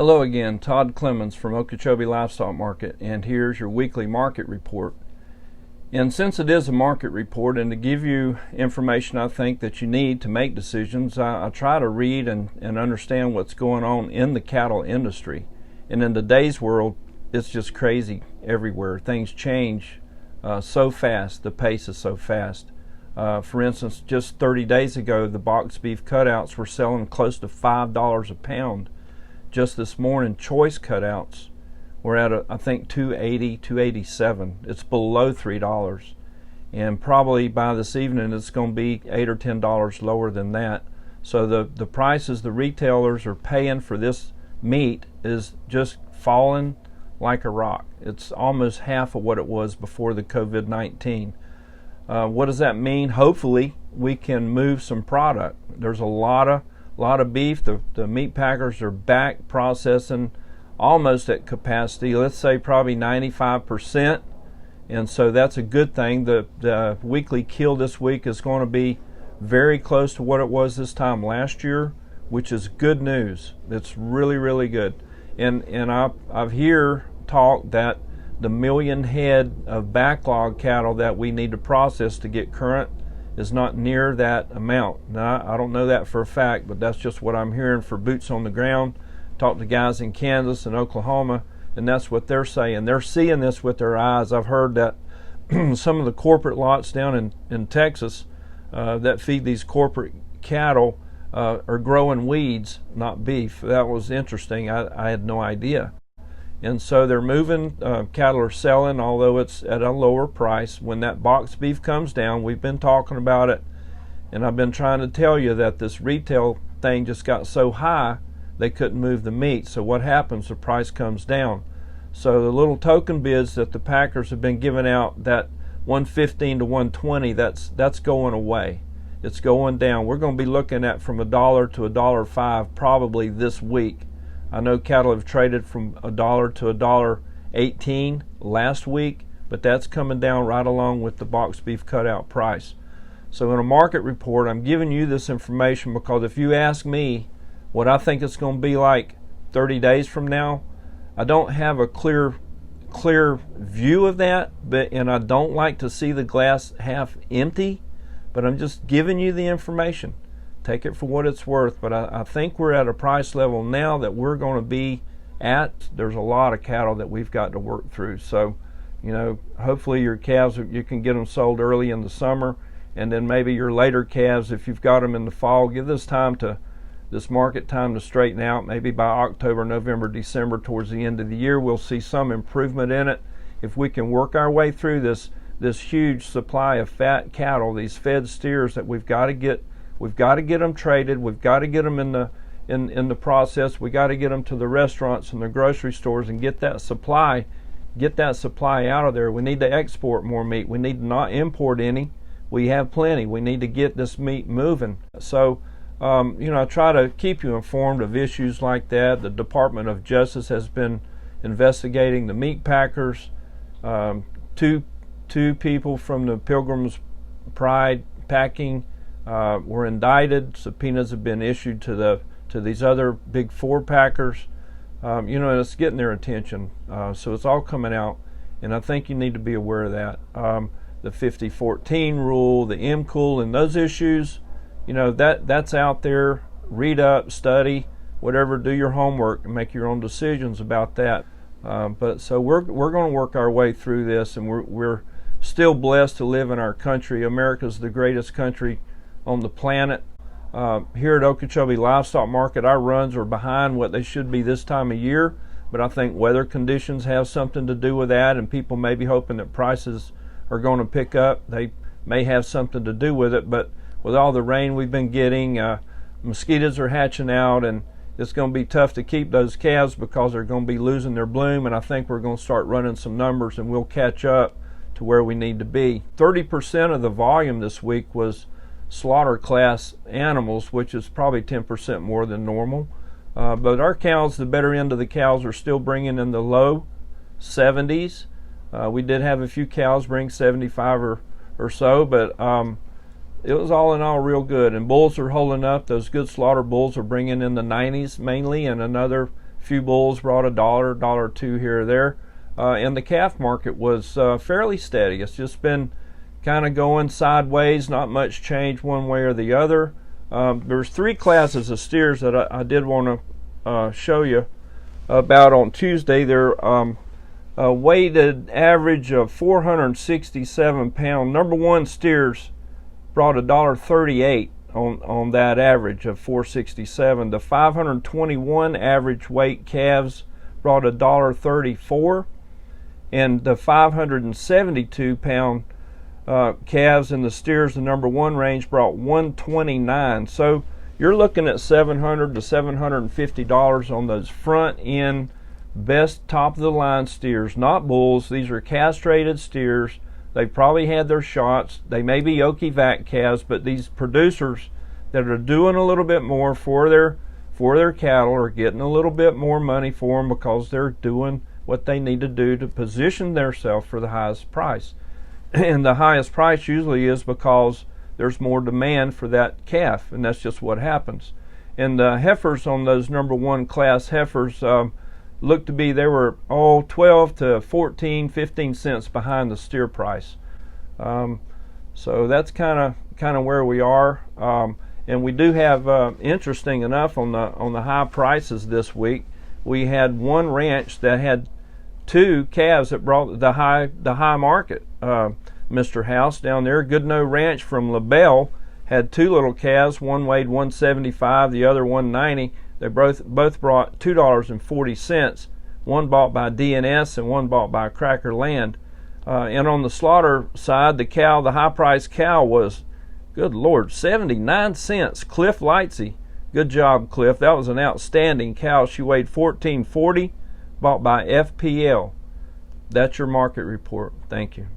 Hello again, Todd Clemens from Okeechobee Livestock Market, and here's your weekly market report. And since it is a market report, and to give you information I think that you need to make decisions, I try to read and understand what's going on in the cattle industry. And in today's world, it's just crazy everywhere. Things change so fast, the pace is so fast. For instance, just 30 days ago, the boxed beef cutouts were selling close to $5 a pound. Just this morning, choice cutouts were at I think $2.80, $2.87. It's below $3, and probably by this evening it's going to be $8 or $10 lower than that. So the prices the retailers are paying for this meat is just falling like a rock. It's almost half of what it was before the COVID-19. What does that mean? Hopefully we can move some product. There's a lot of beef. The meat packers are back processing almost at capacity. Let's say probably 95%, and so that's a good thing. The weekly kill this week is going to be very close to what it was this time last year, which is good news. It's really good. And I've heard talk that the million head of backlog cattle that we need to process to get current is not near that amount. Now, I don't know that for a fact, but that's just what I'm hearing for boots on the ground. Talk to guys in Kansas and Oklahoma, and that's what they're saying. They're seeing this with their eyes. I've heard that some of the corporate lots down in Texas that feed these corporate cattle are growing weeds, not beef. That was interesting. I had no idea. And so they're moving, cattle are selling, although it's at a lower price. When that boxed beef comes down, we've been talking about it, and I've been trying to tell you that this retail thing just got so high they couldn't move the meat. So what happens? The price comes down. So the little token bids that the packers have been giving out, that 115 to 120, that's going away. It's going down. We're going to be looking at from $1 to $1.05 probably this week. I know cattle have traded from $1 to $1.18 last week, but that's coming down right along with the boxed beef cutout price. So in a market report, I'm giving you this information because if you ask me what I think it's going to be like 30 days from now, I don't have a clear view of that, and I don't like to see the glass half empty, but I'm just giving you the information. Take it for what it's worth, but I think we're at a price level now that we're going to be at. There's a lot of cattle that we've got to work through. So, hopefully your calves, you can get them sold early in the summer, and then maybe your later calves, if you've got them in the fall, give this market time to straighten out. Maybe by October, November, December, towards the end of the year, we'll see some improvement in it. If we can work our way through this huge supply of fat cattle, these fed steers that we've got to get them traded. We've got to get them in the process. We got to get them to the restaurants and the grocery stores and get that supply out of there. We need to export more meat. We need to not import any. We have plenty. We need to get this meat moving. So, I try to keep you informed of issues like that. The Department of Justice has been investigating the meat packers. Two people from the Pilgrim's Pride packing were indicted. Subpoenas have been issued to these other big four packers. It's getting their attention. So it's all coming out, and I think you need to be aware of that. The 50-14 rule, the MCOOL, and those issues, that's out there. Read up, study, whatever. Do your homework and make your own decisions about that. But so we're going to work our way through this, and we're still blessed to live in our country. America's the greatest country on the planet. Here at Okeechobee Livestock Market, our runs are behind what they should be this time of year, but I think weather conditions have something to do with that, and people may be hoping that prices are going to pick up. They may have something to do with it, but with all the rain we've been getting, mosquitoes are hatching out, and it's going to be tough to keep those calves because they're going to be losing their bloom, and I think we're going to start running some numbers and we'll catch up to where we need to be. 30% of the volume this week was slaughter class animals, which is probably 10% more than normal. But our cows, the better end of the cows, are still bringing in the low 70s. We did have a few cows bring 75 or so, but it was all in all real good. And bulls are holding up. Those good slaughter bulls are bringing in the 90s mainly, and another A few bulls brought $1, $1.02 here or there. And the calf market was fairly steady. It's just been kind of going sideways, not much change one way or the other. There's three classes of steers that I did want to show you about on Tuesday. They're a weighted average of 467 pound. Number one steers brought $1.38 on that average of 467. The 521 average weight calves brought $1.34, and the 572 pound calves in the steers, the number one range, brought $129. So you're looking at $700 to $750 on those front end best top of the line steers, not bulls. These are castrated steers. They've probably had their shots. They may be Okeechobee calves, but these producers that are doing a little bit more for their cattle are getting a little bit more money for them because they're doing what they need to do to position themselves for the highest price. And the highest price usually is because there's more demand for that calf, and that's just what happens. And the heifers on those number one class heifers looked to be, they were 12 to 14, 15 cents behind the steer price. So that's kind of where we are. And we do have, interesting enough, on the high prices this week, we had one ranch that had two calves that brought the high market. Mr. House down there, Goodnoe Ranch from LaBelle, had two little calves. One weighed 175, the other 190. They both brought $2.40. One bought by DNS and one bought by Cracker Land. And on the slaughter side, the high price cow was, good Lord, 79 cents. Cliff Lightsey, good job, Cliff. That was an outstanding cow. She weighed 1440, bought by FPL. That's your market report. Thank you.